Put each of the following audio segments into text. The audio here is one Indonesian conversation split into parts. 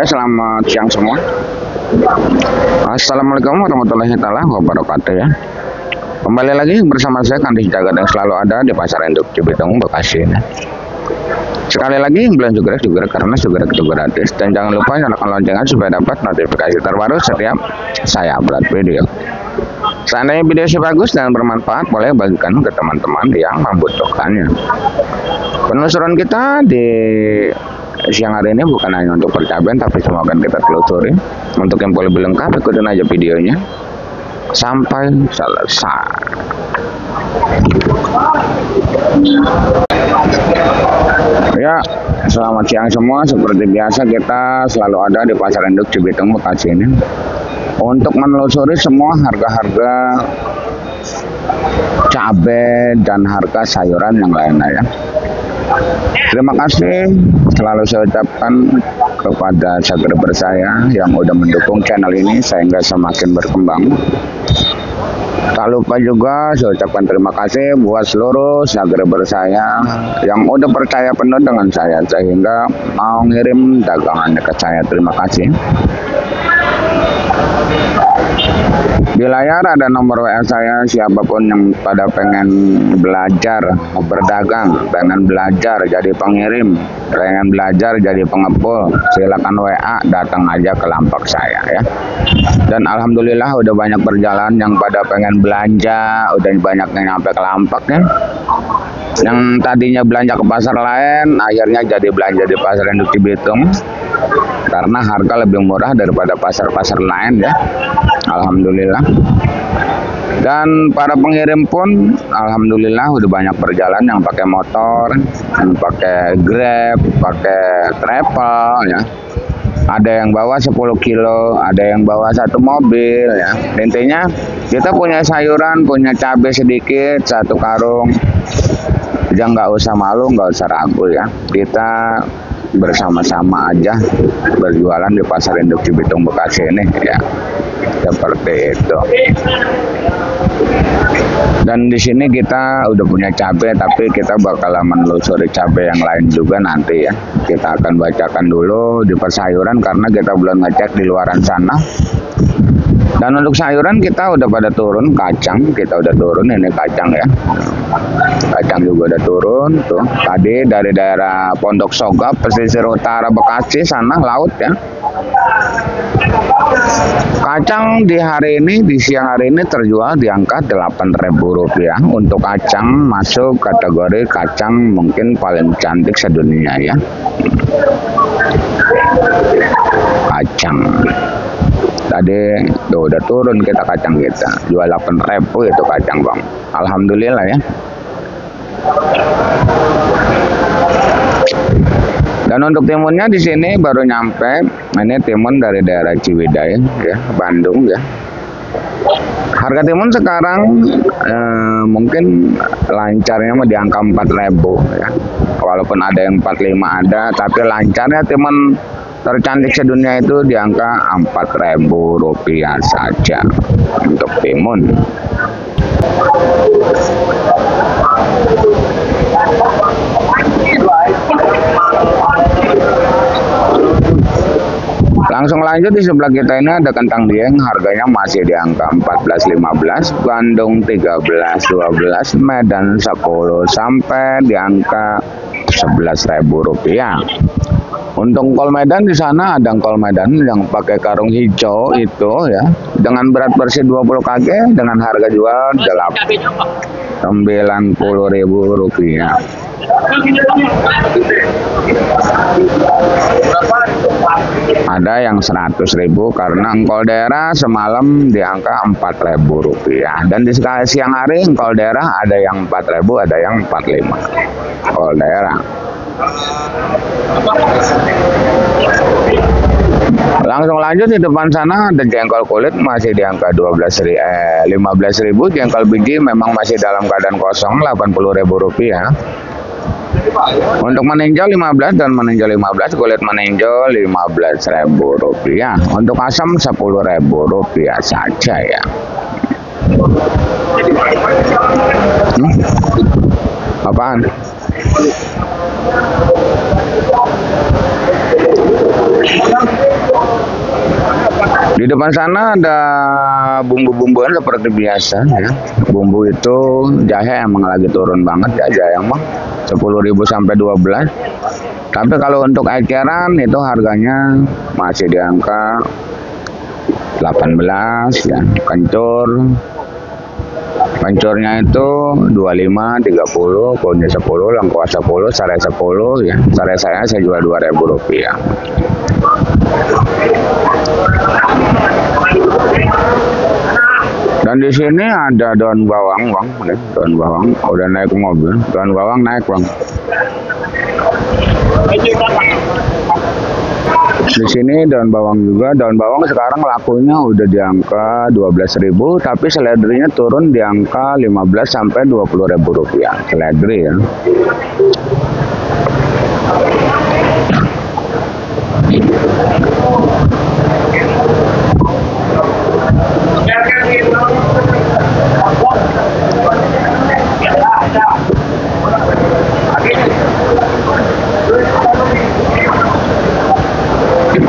Ya, selamat siang semua. Assalamualaikum warahmatullahi wabarakatuh ya. Kembali lagi bersama saya Kandis Jagat yang selalu ada di Pasar Induk Cibitung, Bekasi ya. Sekali lagi belum juga karena juga itu gratis, dan jangan lupa nyalakan loncengnya supaya dapat notifikasi terbaru setiap saya upload video. Seandainya video saya bagus dan bermanfaat, boleh bagikan ke teman-teman yang membutuhkannya. Penelusuran kita di siang hari ini bukan hanya untuk percaban, tapi semua akan kita telusuri. Untuk yang boleh lebih lengkap, ikutin aja videonya sampai selesai. Ya, selamat siang semua. Seperti biasa kita selalu ada di Pasar Induk Cibitung, Bekasi ini untuk menelusuri semua harga-harga cabai dan harga sayuran yang lainnya ya. Terima kasih selalu saya ucapkan kepada subscriber saya yang udah mendukung channel ini sehingga semakin berkembang. Tak lupa juga saya ucapkan terima kasih buat seluruh subscriber saya yang udah percaya penuh dengan saya sehingga mau ngirim dagangannya ke saya. Terima kasih. Di layar ada nomor WA saya, siapapun yang pada pengen belajar berdagang, pengen belajar jadi pengirim, pengen belajar jadi pengepul, silakan WA, datang aja ke lapak saya ya. Dan alhamdulillah udah banyak berjalan yang pada pengen belanja, udah banyak yang nyampe ke lapak ya. Yang tadinya belanja ke pasar lain, akhirnya jadi belanja di Pasar Induk Cibitung karena harga lebih murah daripada pasar-pasar lain ya. Alhamdulillah. Dan para pengirim pun alhamdulillah udah banyak berjalan yang pakai motor, yang pakai Grab, pakai travel ya. Ada yang bawa 10 kilo, ada yang bawa satu mobil ya. Intinya kita punya sayuran, punya cabai sedikit, satu karung. Jangan nggak usah malu, nggak usah ragu ya. Kita bersama-sama aja berjualan di Pasar Induk Cibitung, Bekasi ini ya. Seperti itu. Dan di sini kita udah punya cabai, tapi kita bakalan menelusuri cabai yang lain juga nanti ya. Kita akan bacakan dulu di persayuran karena kita belum ngecek di luaran sana. Dan untuk sayuran kita udah pada turun, kacang kita udah turun, ini kacang ya. Kacang juga udah turun tuh. Tadi dari daerah Pondok Sogap, pesisir utara Bekasi sana laut ya. Kacang di hari ini, di siang hari ini terjual di angka Rp8.000. Untuk kacang masuk kategori kacang mungkin paling cantik sedunia ya. Kacang. Tadi udah turun kita kacang kita. Jual 8.000 itu kacang bang. Alhamdulillah ya. Dan untuk timunnya di sini baru nyampe. Ini timun dari daerah Ciwidey ya, Bandung ya. Harga timun sekarang mungkin lancarnya di angka 4.000 ya. Walaupun ada yang 45 ada, tapi lancarnya timun tercantik sedunia itu di angka Rp4.000 saja untuk timun. Langsung lanjut di sebelah kita ini ada kentang dieng, harganya masih di angka 14.15, Bandung 13.12, Medan 10 sampai di angka Rp11.000. Untuk kol Medan di sana ada kol Medan yang pakai karung hijau itu ya, dengan berat bersih 20 kg dengan harga jual Rp90.000. Ada yang 100.000 karena engkol daerah semalam di angka Rp4.000. Dan di siang hari engkol daerah ada yang 4.000, ada yang 45. Engkol daerah. Langsung lanjut di depan sana ada jengkol kulit masih di angka 15.000. Jengkol biji memang masih dalam keadaan kosong, Rp80.000. Untuk meninjau 15 dan meninjau 15, kulit meninjau Rp15.000. Untuk asam Rp10.000 saja ya. Apaan? Di depan sana ada bumbu-bumbuan seperti biasa ya. Bumbu itu jahe emang lagi turun banget ya, jahe emang 10.000 sampai 12. Tapi kalau untuk eceran itu harganya masih di angka 18 ya. Kencurnya itu 25, 30, kunyit 10, lengkuas 10, serai 10 ya. Serai saya jual Rp2.000. Dan di sini ada daun bawang, Bang. Daun bawang udah naik mobil. Daun bawang naik, Bang. Di sini daun bawang juga. Daun bawang sekarang lakunya udah di angka 12.000, tapi seledrinya turun di angka 15 sampai 20.000 rupiah. Seledri ya.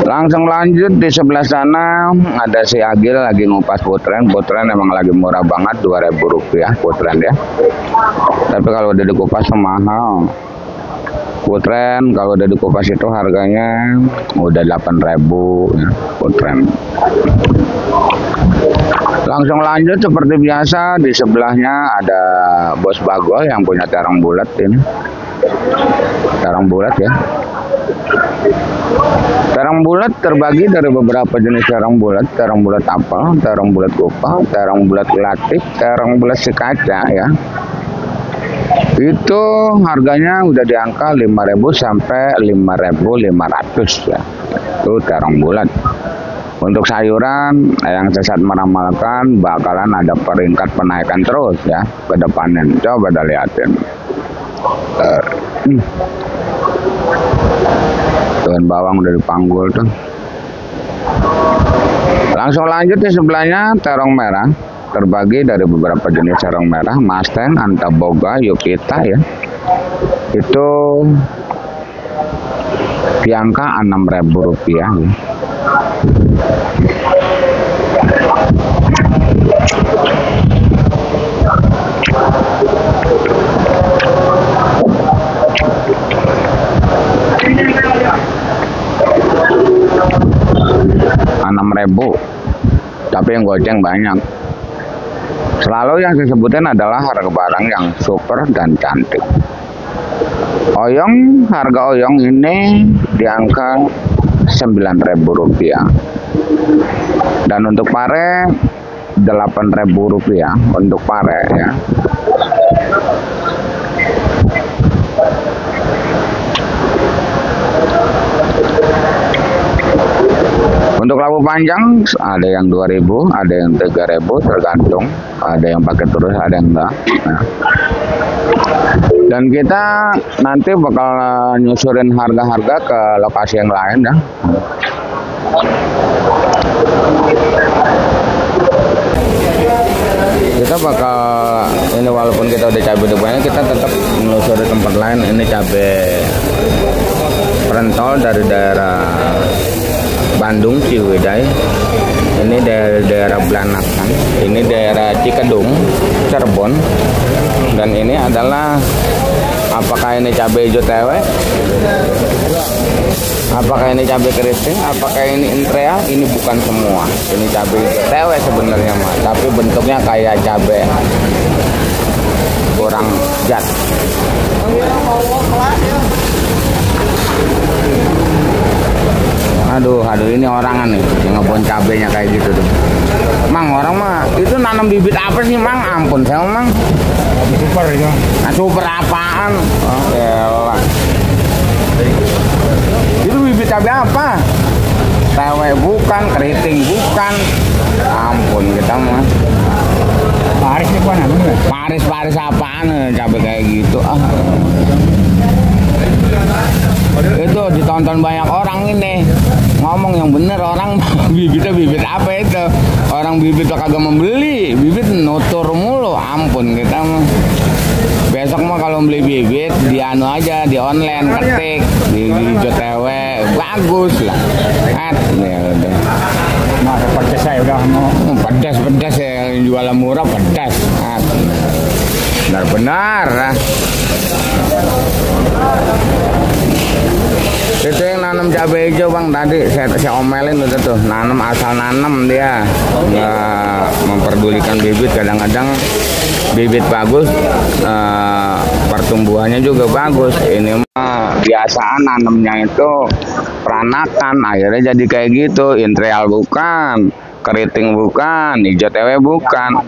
Langsung lanjut di sebelah sana ada si Agil lagi ngupas putren. Putren emang lagi murah banget, Rp2.000 putren ya. Tapi kalau udah dikupas mahal. Putren kalau udah dikupas itu harganya udah 8.000 ya, putren. Langsung lanjut seperti biasa, di sebelahnya ada Bos Bagol yang punya terong bulat ini. Terong bulat ya. Terong bulat terbagi dari beberapa jenis terong bulat apel, terong bulat kupal, terong bulat latik, terong bulat sekaca ya. Itu harganya udah di angka 5.000 sampai 5.500 ya. Itu terong bulat. Untuk sayuran yang sesat meramalkan bakalan ada peringkat penaikan terus ya ke depannya. Coba dah liatin. Daun bawang udah dipanggul tuh. Langsung lanjut di sebelahnya terong merah. Terbagi dari beberapa jenis terong merah, Mustang, Antaboga, Yukita ya. Itu di angka Rp6.000 ya. Rp6.000, tapi yang goceng banyak. Selalu yang disebutin adalah harga barang yang super dan cantik. Oyong, harga oyong ini di angka Rp9.000. Dan untuk pare Rp8.000 untuk pare ya. Untuk labu panjang ada yang 2.000, ada yang 3.000 tergantung, ada yang pakai terus, ada yang enggak. Nah. Dan kita nanti bakal nyusurin harga-harga ke lokasi yang lain ya. Kita bakal ini walaupun kita udah cabai depannya, kita tetap menelusuri tempat lain. Ini cabai perentol dari daerah Bandung, Ciwidey. Ini daerah Belanakan, ini daerah Cikedung, Cirebon. Dan ini adalah, apakah ini cabai hijau tewek, apakah ini cabai keriting, apakah ini intrea? Ini bukan semua. Ini cabai hijau tewek sebenarnya mah, tapi bentuknya kayak cabai kurang jat. Aduh, ini orangan nih yang ngebon cabenya kayak gitu tuh. Mang, orang mah itu nanam bibit apa sih, Mang? Ampun, saya Mang. Super itu. Nah, super apaan? Oh, elah. Itu bibit cabai apa? Tewek bukan, keriting bukan. Ampun, kita mah. Paris nih apa namanya? Paris apaan cabai kayak gitu? Itu ditonton banyak orang ini. Ngomong yang bener orang bibitnya bibit apa itu? Orang bibit kagak membeli, bibit nutur mulu. Ampun, kita mah besok mah kalau beli bibit di anu aja, di online ketik di JTW bagus lah. Ya udah. Nah, pedas saya udah mau. Pedas ya, jualan murah pedas. Benar-benar lah. Itu yang nanam cabai hijau bang tadi saya omelin udah tuh, nanam asal nanam dia, nggak memperdulikan bibit. Kadang-kadang bibit bagus, pertumbuhannya juga bagus. Ini mah biasaan nanamnya itu peranakan, akhirnya jadi kayak gitu. Intreal bukan, keriting bukan, hijau tewe bukan,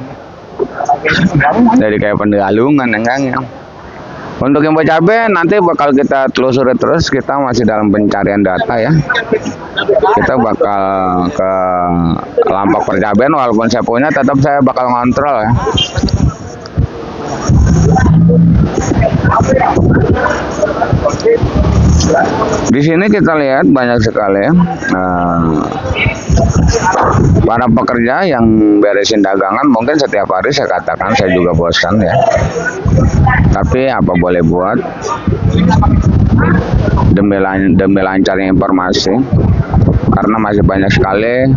jadi kayak pengalungan enggaknya. Untuk info cabai nanti bakal kita telusuri terus, kita masih dalam pencarian data ya. Kita bakal ke Lampak Percabean, walaupun saya punya tetap saya bakal ngontrol ya. Di sini kita lihat banyak sekali ya para pekerja yang beresin dagangan. Mungkin setiap hari saya katakan saya juga bosan ya, tapi apa boleh buat, demi lancarnya informasi. Karena masih banyak sekali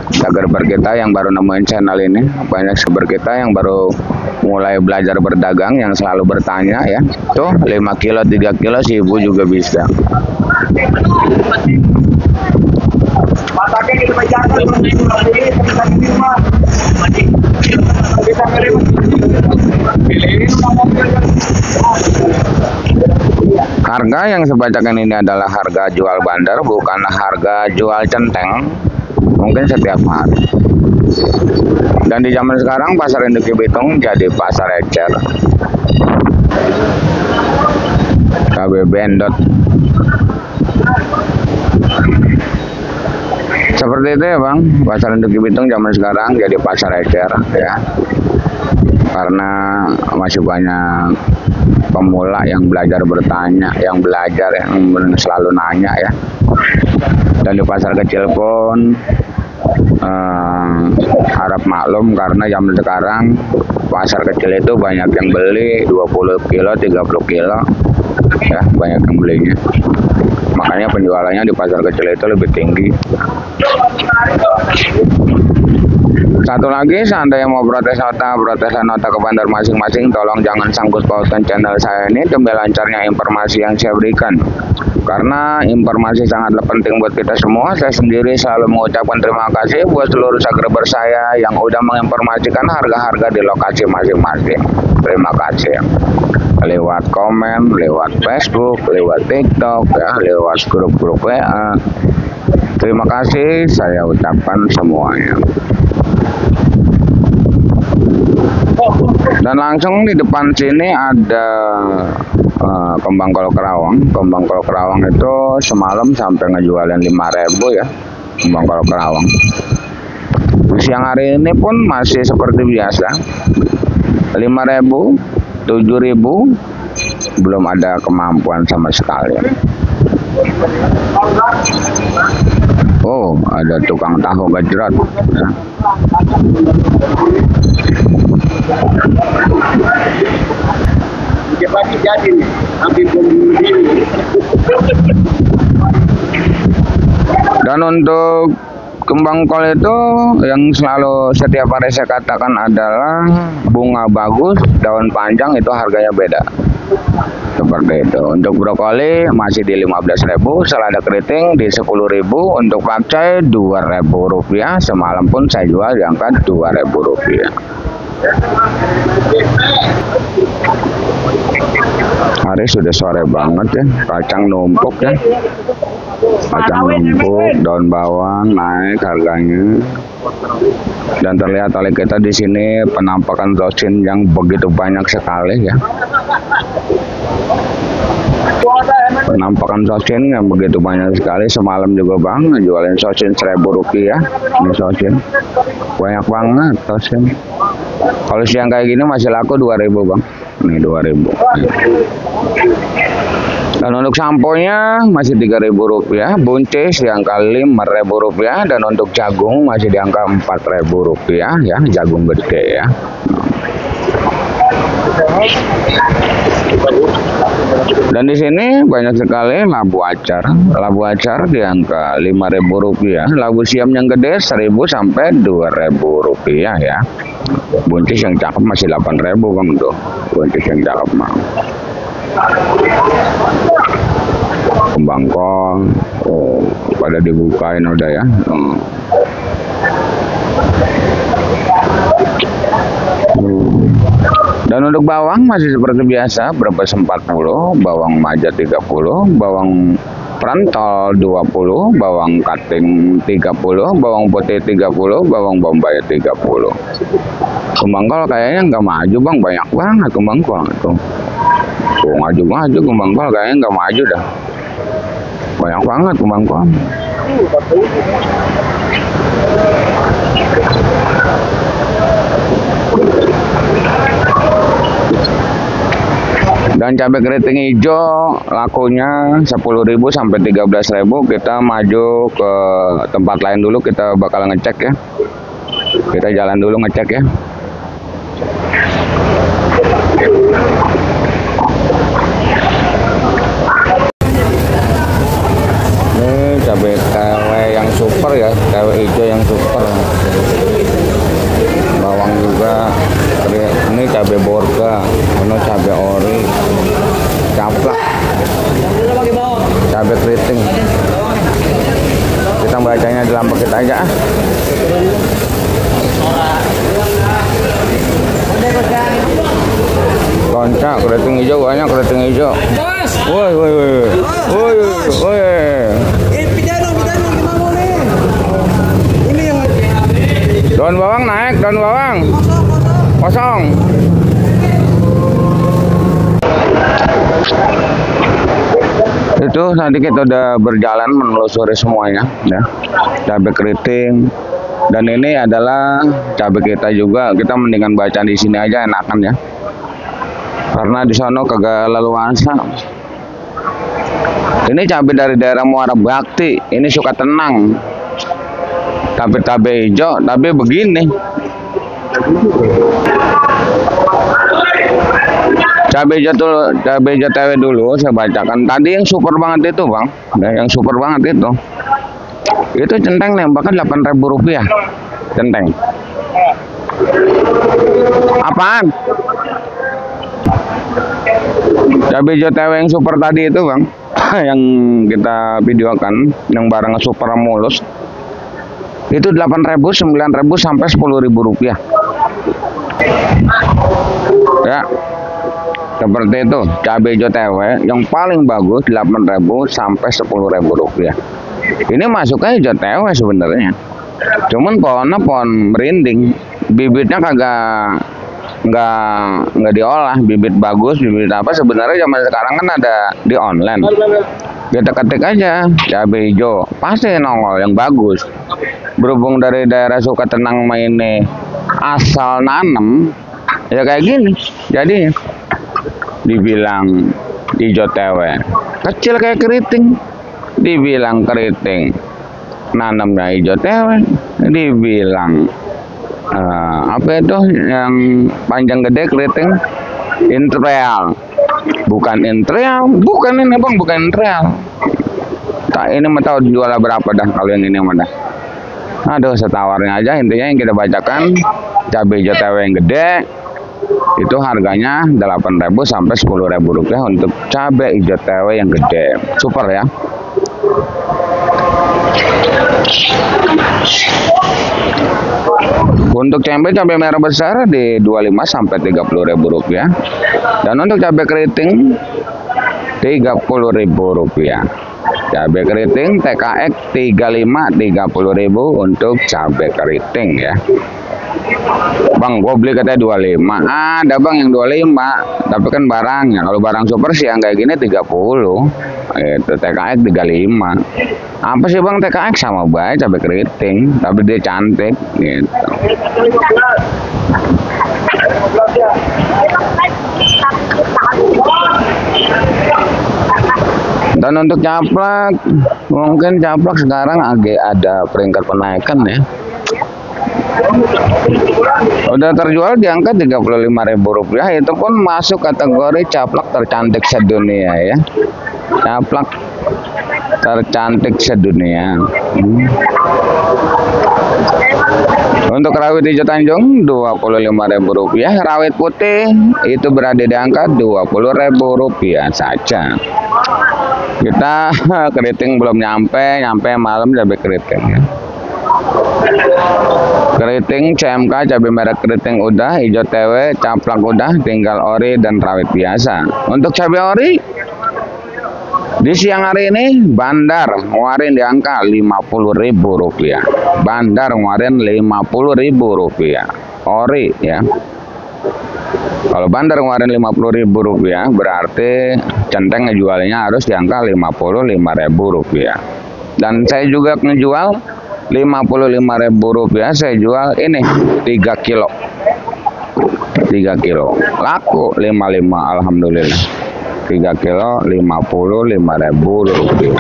subscriber kita yang baru nemuin channel ini, banyak subscriber kita yang baru mulai belajar berdagang, yang selalu bertanya ya, tuh 5 kilo 3 kilo si ibu juga bisa. Harga yang sebacakan ini adalah harga jual bandar, bukanlah harga jual centeng. Mungkin setiap hari. Dan di zaman sekarang pasar induk Bitung jadi pasar ecer. Cabai bendot. Seperti itu ya bang, pasar induk Bitung zaman sekarang jadi pasar ecer ya. Karena masih banyak pemula yang belajar bertanya, yang belajar, yang selalu nanya ya. Dan di pasar kecil pun harap maklum, karena zaman sekarang pasar kecil itu banyak yang beli 20 kilo 30 kilo ya, banyak yang belinya. Makanya penjualannya di pasar kecil itu lebih tinggi. Satu lagi, seandainya mau protes nota ke bandar masing-masing, tolong jangan sangkut pautkan channel saya ini demi lancarnya informasi yang saya berikan. Karena informasi sangatlah penting buat kita semua. Saya sendiri selalu mengucapkan terima kasih buat seluruh subscriber saya yang udah menginformasikan harga-harga di lokasi masing-masing. Terima kasih. Lewat komen, lewat Facebook, lewat TikTok, ya, lewat grup-grup WA. Terima kasih saya ucapkan semuanya. Dan langsung di depan sini ada kembang kol kerawang. Kembang kol kerawang itu semalam sampai ngejualin 5.000 ya, kembang kol kerawang. Di siang hari ini pun masih seperti biasa, 5.000, 7.000, belum ada kemampuan sama sekali. Oh, ada tukang tahu gejrot ya. Pagi jadi nih, hampir begini. Dan untuk kembang kol itu yang selalu setiap hari saya katakan adalah bunga bagus, daun panjang itu harganya beda. Seperti itu. Untuk brokoli masih di 15.000, selada keriting di 10.000, untuk pakcoy 2.000 rupiah. Semalam pun saya jual di angka 2.000 rupiah. Hari sudah sore banget ya, kacang numpuk ya. Kacang numpuk, daun bawang naik harganya. Dan terlihat oleh kita di sini penampakan rosin yang begitu banyak sekali ya. Penampakan sosin yang begitu banyak sekali. Semalam juga bang jualin sosin 1.000 rupiah. Ini sosin banyak banget sosin. Kalau siang kayak gini masih laku 2.000 bang. Ini 2.000. Dan untuk samponya masih 3.000 rupiah, buncis di angka 5.000 rupiah, dan untuk jagung masih di angka 4.000 rupiah ya, jagung gede ya. Dan di sini banyak sekali labu acar. Labu acar di angka Rp5.000. Labu siam yang gede 1.000 sampai Rp2.000 ya. Buncis yang cakep masih 8.000 Bang tuh. Buncis yang cakep mah. Kembang kol, oh, pada dibukain udah ya. Dan untuk bawang masih seperti biasa, berbes 40, bawang maja 30, bawang perantol 20, bawang kating 30, bawang putih 30, bawang bombay 30. Kembang kol kayaknya nggak maju Bang, banyak banget kembang kol tuh. Tuh maju-maju kembang kol kayaknya nggak maju dah. Banyak banget kembang kol. Dan cabai keriting hijau lakunya 10.000 sampai 13.000. Kita maju ke tempat lain dulu, kita bakal ngecek ya. Kita jalan dulu ngecek ya. Ini cabai kawet yang super ya, kawet hijau yang super. Bawang juga, ini cabai borga, ini cabai ori, caplak, cabai keriting. Kita bacanya dalam paket aja. Konca keriting hijau banyak, keriting hijau. Woi, woi, woi, woi, woi. Daun bawang naik, daun bawang kosong. Itu nanti kita udah berjalan menelusuri semuanya ya. Cabai keriting, dan ini adalah cabai kita juga. Kita mendingan baca di sini aja enakan ya, karena di sana kagak leluasa. Ini cabai dari daerah Muara Bakti, ini suka tenang. Tapi cabai hijau, tapi begini. Cabai hijau TW dulu saya bacakan. Tadi yang super banget itu Bang, nah, yang super banget itu centeng nembaknya Rp8.000. Centeng. Apaan? Cabai hijau TW yang super tadi itu Bang, yang kita videokan, yang barangnya super mulus. Itu 8.000, 9.000 sampai Rp10.000 ya. Seperti itu cabai hijau TW yang paling bagus 8.000 sampai Rp10.000. Ini masuknya hijau TW sebenarnya, cuman pohonnya pohon merinding, bibitnya kagak nggak diolah. Bibit bagus, bibit apa sebenarnya zaman sekarang kan ada di online. Kita ketik aja cabai hijau, pasti nongol yang bagus. Berhubung dari daerah suka tenang mainnya asal nanam ya kayak gini, jadi dibilang hijau TW kecil kayak keriting, dibilang keriting nanamnya hijau TW, dibilang apa itu yang panjang gede keriting intreal, bukan intreal, bukan ini Bang, bukan intreal. Tak ini mau tahu jual berapa dah kalau yang ini mah dah. Aduh, setawarnya aja. Intinya yang kita bacakan cabai hijau TW yang gede itu harganya 8.000 sampai Rp10.000 untuk cabai hijau TW yang gede. Super ya. Untuk cabai merah besar di 25 sampai Rp30.000. Dan untuk cabai keriting Rp30.000. Cabai keriting TKX 35 Rp30.000 untuk cabai keriting ya. Bang, gua beli katanya 25. Ada Bang yang 25, tapi kan barangnya. Kalau barang super sih yang kayak gini 30. Itu TKX 35. Apa sih Bang TKX sama baik cabai keriting, tapi dia cantik gitu. Dan untuk caplak, mungkin caplak sekarang agak ada peringkat penaikan ya. Udah terjual di angka Rp35.000. Itu pun masuk kategori caplak tercantik sedunia ya. Caplak tercantik sedunia. Untuk rawit hijau Tanjung Rp25.000. Rawit putih itu berada di angka Rp20.000 saja. Kita keriting belum nyampe malam cabai keriting ya. Keriting CMK cabai merah keriting udah, hijau TW, caplak udah, tinggal ori dan rawit biasa. Untuk cabai ori di siang hari ini Bandar ngeluarin di angka Rp50.000. Bandar ngeluarin Rp50.000 ori ya. Kalau Bandar ngeluarin Rp50.000 berarti centeng ngejualnya harus di angka Rp55.000. Dan saya juga ngejual Rp55.000. Saya jual ini 3 kilo. 3 kilo. Laku 55 alhamdulillah. 3 kilo Rp55.000.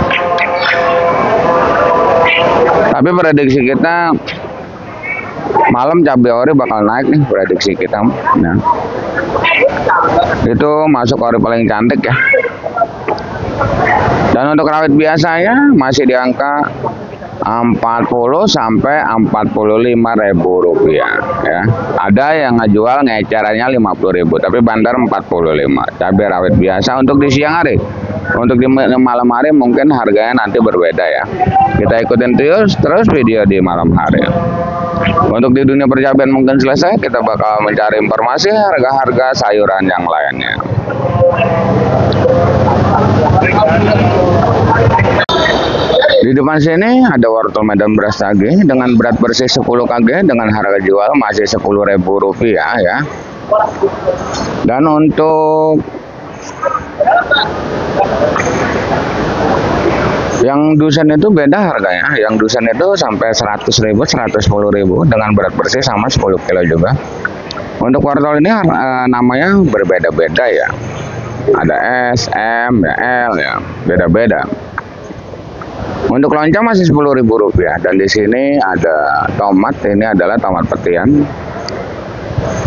Tapi prediksi kita malam cabai ori bakal naik nih, prediksi kita. Nah, itu masuk ori paling cantik ya. Dan untuk rawit biasanya masih di angka 40 sampai Rp45.000 ya. Ada yang ngejual ngecerannya Rp50.000 tapi Bandar Rp45. Cabai rawit biasa untuk di siang hari. Untuk di malam hari mungkin harganya nanti berbeda ya. Kita ikutin terus video di malam hari. Untuk di dunia percabai mungkin selesai, kita bakal mencari informasi harga-harga sayuran yang lainnya. Di depan sini ada wortel Medan beras TAG dengan berat bersih 10 kg dengan harga jual masih Rp10.000 ya. Dan untuk yang dusan itu beda harganya. Yang dusan itu sampai Rp100.000, Rp110.000 dengan berat bersih sama 10 kilo juga. Untuk wortel ini namanya berbeda-beda ya. Ada S, M, L ya, beda-beda. Untuk loncang masih Rp10.000 dan di sini ada tomat. Ini adalah tomat petian.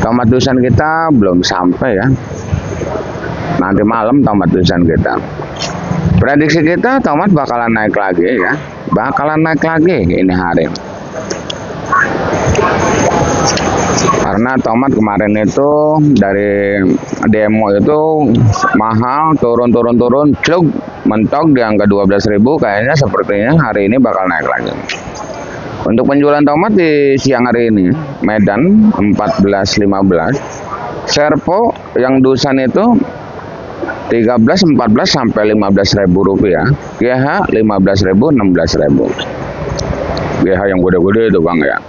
Tomat dusan kita belum sampai ya. Nanti malam tomat dusan kita. Prediksi kita tomat bakalan naik lagi ya. Bakalan naik lagi ini hari. Karena tomat kemarin itu dari demo itu mahal, turun, clug, mentok di angka 12.000. Kayaknya sepertinya hari ini bakal naik lagi. Untuk penjualan tomat di siang hari ini, Medan 14.15, Serpo yang dusan itu 13, 14 sampai Rp15.000, GH 15.000, 16.000. GH yang gede-gede itu Bang ya.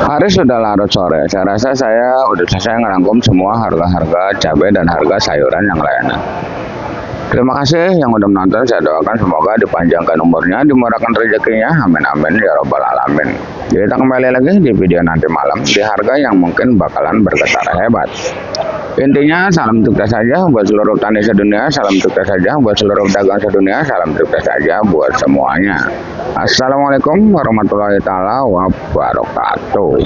Hari sudah larut sore. Saya rasa saya udah selesai ngerangkum semua harga-harga cabai dan harga sayuran yang lainnya. Terima kasih yang udah menonton. Saya doakan semoga dipanjangkan umurnya, dimurahkan rezekinya. Amin amin ya robbal alamin. Kita kembali lagi di video nanti malam di harga yang mungkin bakalan bergetar hebat. Intinya salam sukses saja buat seluruh petani sedunia, salam sukses saja buat seluruh pedagang sedunia, salam sukses saja buat semuanya. Assalamualaikum warahmatullahi taala wabarakatuh.